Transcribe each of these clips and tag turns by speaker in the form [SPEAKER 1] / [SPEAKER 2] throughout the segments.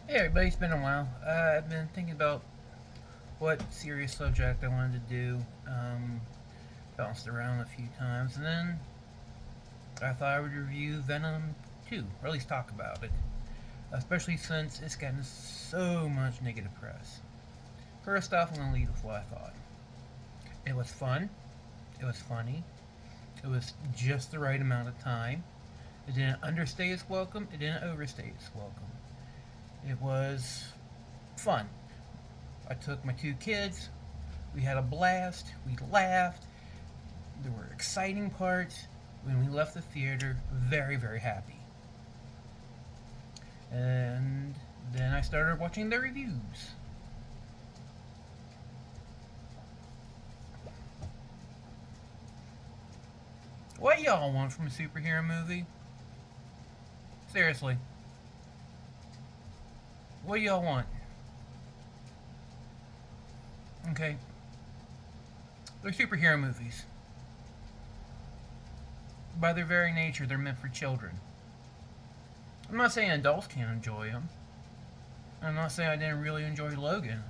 [SPEAKER 1] Hey everybody, it's been a while. I've been thinking about what serious subject I wanted to do. Bounced around a few times, and then I thought I would review Venom 2, or at least talk about it. Especially since it's gotten so much negative press. First off, I'm going to lead with what I thought. It was fun, it was funny, it was just the right amount of time. It didn't understay its welcome, it didn't overstay its welcome. It was fun. I took my two kids, we had a blast. We laughed. There were exciting parts. When we left the theater, very, very happy. And then I started watching the reviews. What y'all want from a superhero movie? Seriously, what y'all want? Okay, they're superhero movies. By their very nature, they're meant for children. I'm not saying adults can't enjoy them. I'm not saying I didn't really enjoy Logan,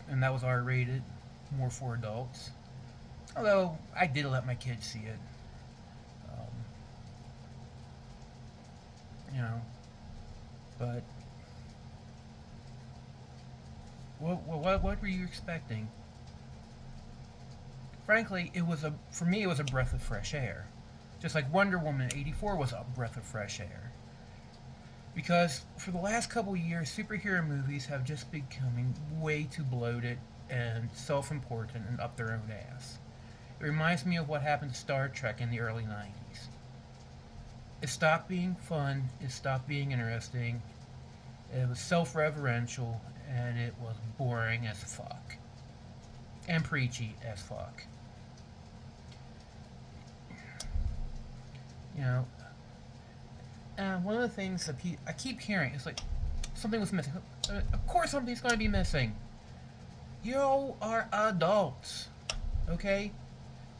[SPEAKER 1] and that was R-rated, more for adults. Although I did let my kids see it. Um, you know, but what were you expecting? Frankly, for me it was a breath of fresh air. Just like Wonder Woman '84 was a breath of fresh air. Because for the last couple of years, superhero movies have just becoming way too bloated and self-important and up their own ass. It reminds me of what happened to Star Trek in the early '90s. It stopped being fun, it stopped being interesting, it was self-referential, and it was boring as fuck. And preachy as fuck. You know, one of the things that I keep hearing is like, something was missing. Of course something's going to be missing. You are adults, okay?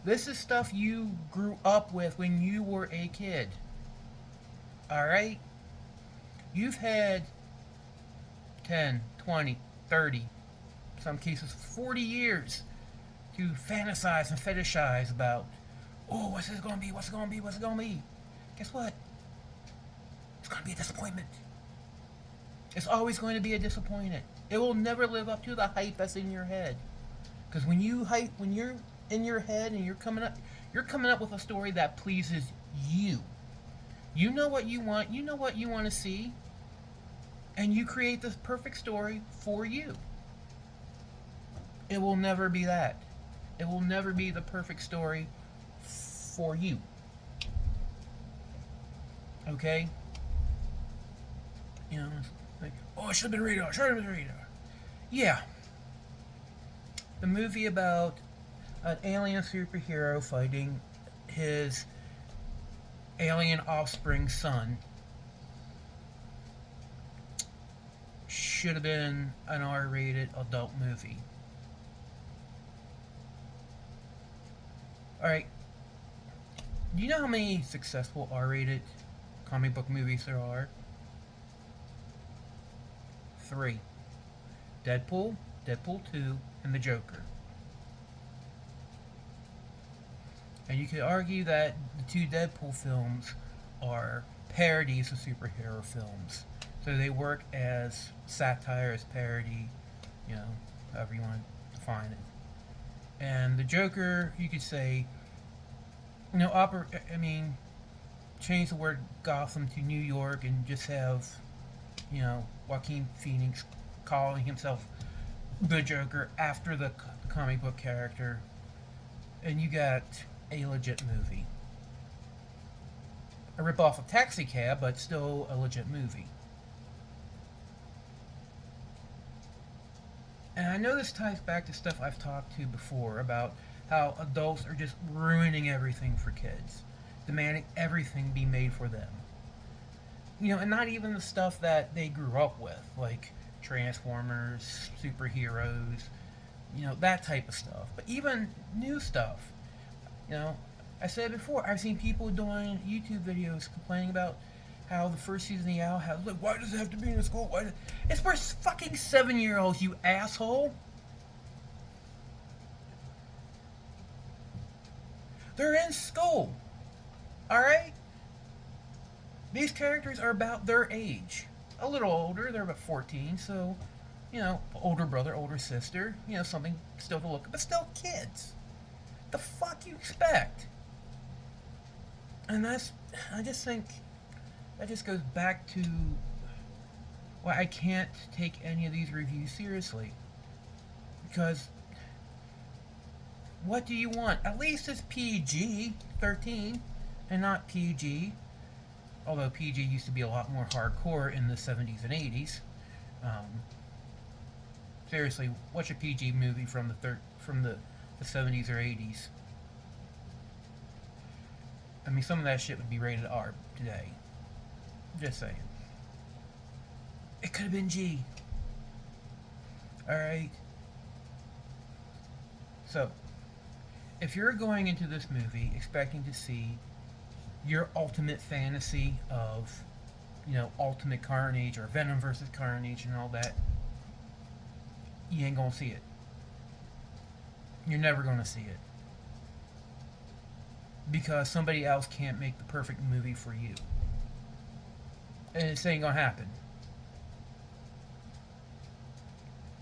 [SPEAKER 1] This is stuff you grew up with when you were a kid. Alright? You've had 10, 20, 30, some cases 40 years to fantasize and fetishize about, oh, what's this gonna be? What's it gonna be? What's it gonna be? Guess what? It's gonna be a disappointment. It's always going to be a disappointment. It will never live up to the hype that's in your head. Because when you're in your head and you're coming up with a story that pleases you. You know what you want. You know what you want to see, and you create this perfect story for you. It will never be that. It will never be the perfect story for you. Okay? You know, it's like, oh, it should have been radar. Should have been radar. Yeah, the movie about an alien superhero fighting his alien offspring son should have been an R-rated adult movie. All right, do you know how many successful R-rated comic book movies there are? Three: Deadpool, Deadpool 2, and The Joker. And you could argue that the two Deadpool films are parodies of superhero films. So they work as satire, as parody, you know, however you want to define it. And the Joker, you could say, I mean, change the word Gotham to New York and just have, Joaquin Phoenix calling himself the Joker after the comic book character, and you got a legit movie. A ripoff of Taxi Cab, but still a legit movie. And I know this ties back to stuff I've talked to before about how adults are just ruining everything for kids, demanding everything be made for them. And not even the stuff that they grew up with, like Transformers, superheroes, that type of stuff. But even new stuff. You know, I said before, I've seen people doing YouTube videos complaining about how the first season of the Owl has, like, why does it have to be in a school? It's for fucking 7-year-olds, you asshole. They're in school. Alright? These characters are about their age. A little older, they're about 14, so, older brother, older sister, something still to look at, but still kids. The fuck you expect? And I just think, that just goes back to why I can't take any of these reviews seriously. Because, what do you want? At least it's PG-13 and not PG. Although PG used to be a lot more hardcore in the 70s and 80s. Seriously, watch a PG movie from the 70s or 80s. I mean, some of that shit would be rated R today. Just saying. It could have been G. Alright? So, if you're going into this movie expecting to see your ultimate fantasy of, Ultimate Carnage or Venom versus Carnage and all that, you ain't gonna see it. You're never gonna see it. Because somebody else can't make the perfect movie for you. And it ain't gonna happen.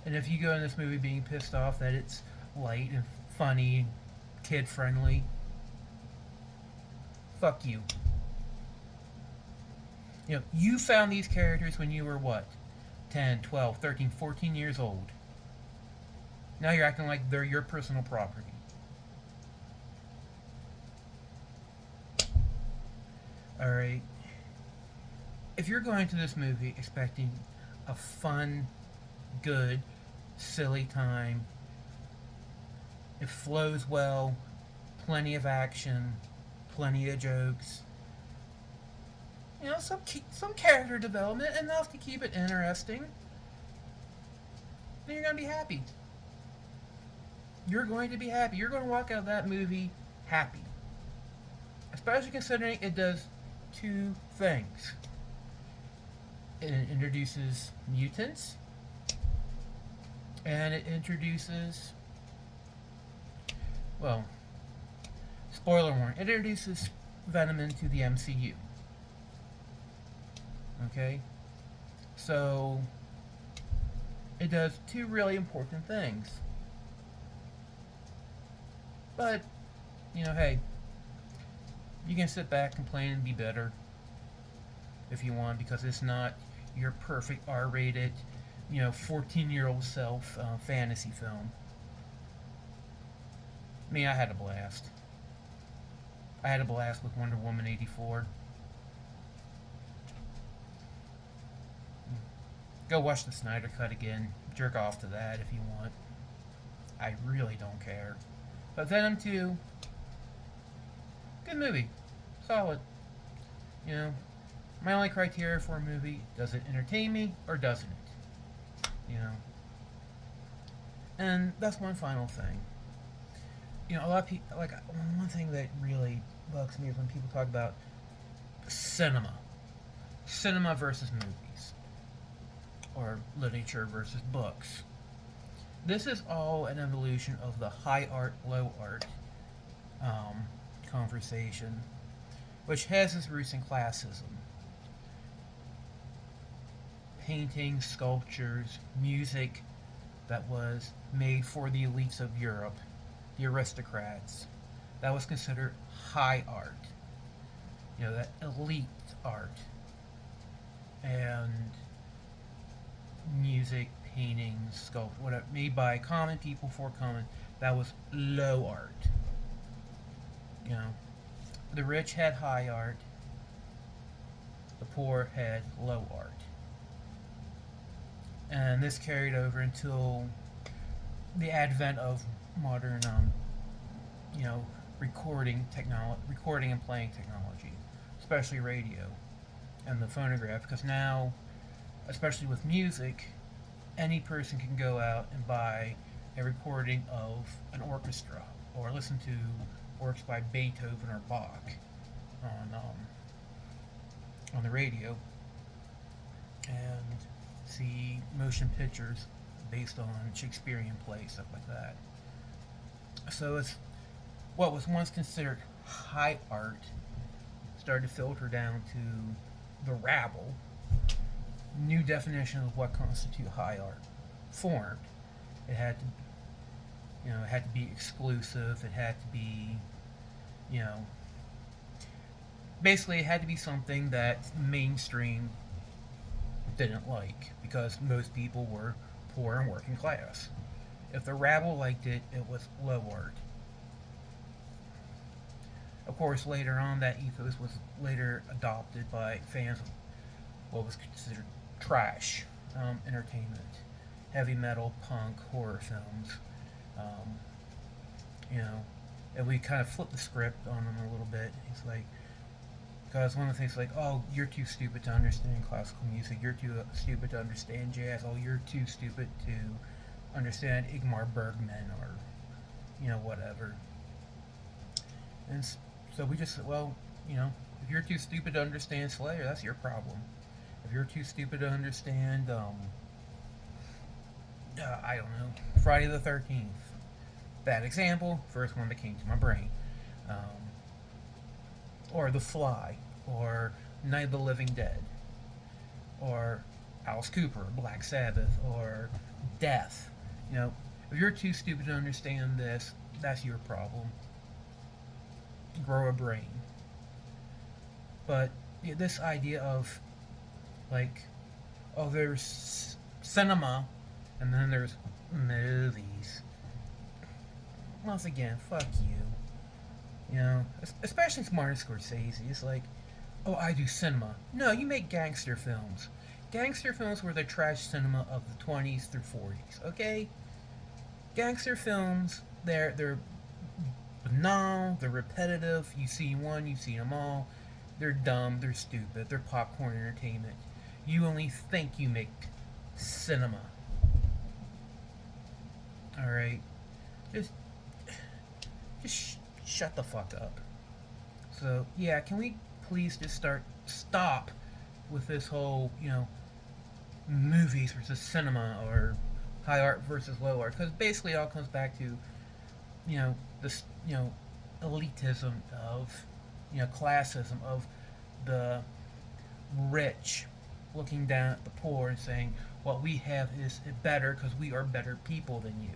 [SPEAKER 1] And if you go in this movie being pissed off that it's light and funny, kid friendly, fuck you. You found these characters when you were what? 10, 12, 13, 14 years old. Now you're acting like they're your personal property. Alright. If you're going to this movie expecting a fun, good, silly time, it flows well, plenty of action, plenty of jokes, some character development, enough to keep it interesting, then you're going to be happy. You're going to be happy. You're going to walk out of that movie happy. Especially considering it does two things. It introduces mutants, and it introduces, well, spoiler warning, it introduces Venom into the MCU. Okay? So, it does two really important things. But, hey, you can sit back, complain, and be bitter if you want, because it's not your perfect R-rated, 14-year-old self fantasy film. I mean, I had a blast. I had a blast with Wonder Woman 84. Go watch the Snyder Cut again. Jerk off to that if you want. I really don't care. But Venom 2, good movie. Solid. My only criteria for a movie, does it entertain me or doesn't it? And that's one final thing. A lot of people, one thing that really bugs me is when people talk about cinema. Cinema versus movies. Or literature versus books. This is all an evolution of the high art, low art conversation, which has its roots in classism. Paintings, sculptures, music that was made for the elites of Europe, the aristocrats. That was considered high art. That elite art. And music, paintings, sculpture, whatever, made by common people for common, that was low art. The rich had high art, the poor had low art. And this carried over until the advent of modern, recording and playing technology, especially radio and the phonograph, because now, especially with music, any person can go out and buy a recording of an orchestra or listen to works by Beethoven or Bach on on the radio and see motion pictures based on Shakespearean plays, stuff like that. So it's what was once considered high art started to filter down to the rabble. New definition of what constitutes high art formed. It had to, it had to be exclusive. It had to be, you know, basically it had to be something that mainstream didn't like because most people were poor and working class. If the rabble liked it, it was low art. Of course, later on, that ethos was later adopted by fans of what was considered trash entertainment, heavy metal, punk, horror films. Um, you know, and we kind of flipped the script on them a little bit. It's like, because one of the things like, oh, you're too stupid to understand classical music. You're too stupid to understand jazz. Oh, you're too stupid to understand Ingmar Bergman or, whatever. And so we just said, well, if you're too stupid to understand Slayer, that's your problem. If you're too stupid to understand, I don't know, Friday the 13th. Bad example, first one that came to my brain. Um, or The Fly, or Night of the Living Dead, or Alice Cooper, Black Sabbath, or Death. If you're too stupid to understand this, that's your problem. Grow a brain. But this idea of, like, oh, there's cinema, and then there's movies. Once again, fuck you. Especially Martin Scorsese. It's like, oh, I do cinema. No, you make gangster films. Gangster films were the trash cinema of the 20s through 40s, okay? Gangster films, they're banal, they're repetitive. You see one, you've seen them all. They're dumb, they're stupid, they're popcorn entertainment. You only think you make cinema. Alright? Just shut the fuck up. So, yeah, can we please just stop with this whole, movies versus cinema or high art versus low art? Because basically it all comes back to, this, elitism of, classism of the rich looking down at the poor and saying, what we have is better because we are better people than you.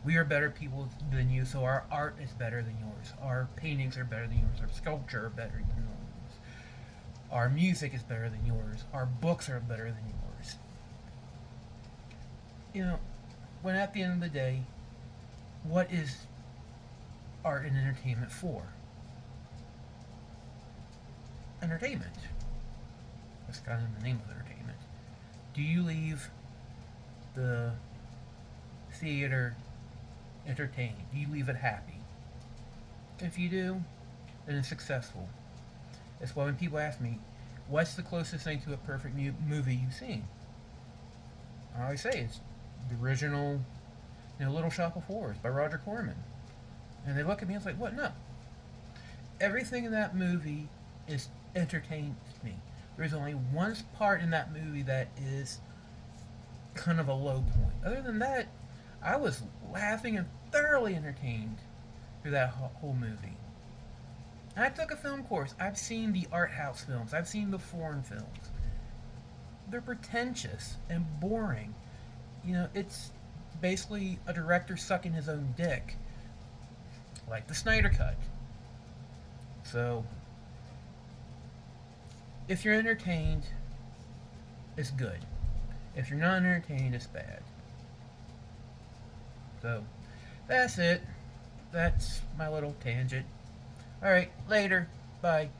[SPEAKER 1] We are better people than you, so our art is better than yours. Our paintings are better than yours. Our sculpture are better than yours. Our music is better than yours. Our books are better than yours. When at the end of the day, what is art and entertainment for? Entertainment. That's kind of the name of entertainment. Do you leave the theater entertained? Do you leave it happy? If you do, then it's successful. It's why when people ask me, what's the closest thing to a perfect movie you've seen? I always say it's the original, Little Shop of Horrors by Roger Corman. And they look at me and it's like, what? No. Everything in that movie is entertains me. There's only one part in that movie that is kind of a low point. Other than that, I was laughing and thoroughly entertained through that whole movie. And I took a film course. I've seen the art house films. I've seen the foreign films. They're pretentious and boring. It's basically a director sucking his own dick. Like the Snyder Cut. So, if you're entertained, it's good. If you're not entertained, it's bad. So, that's it. That's my little tangent. Alright, later. Bye.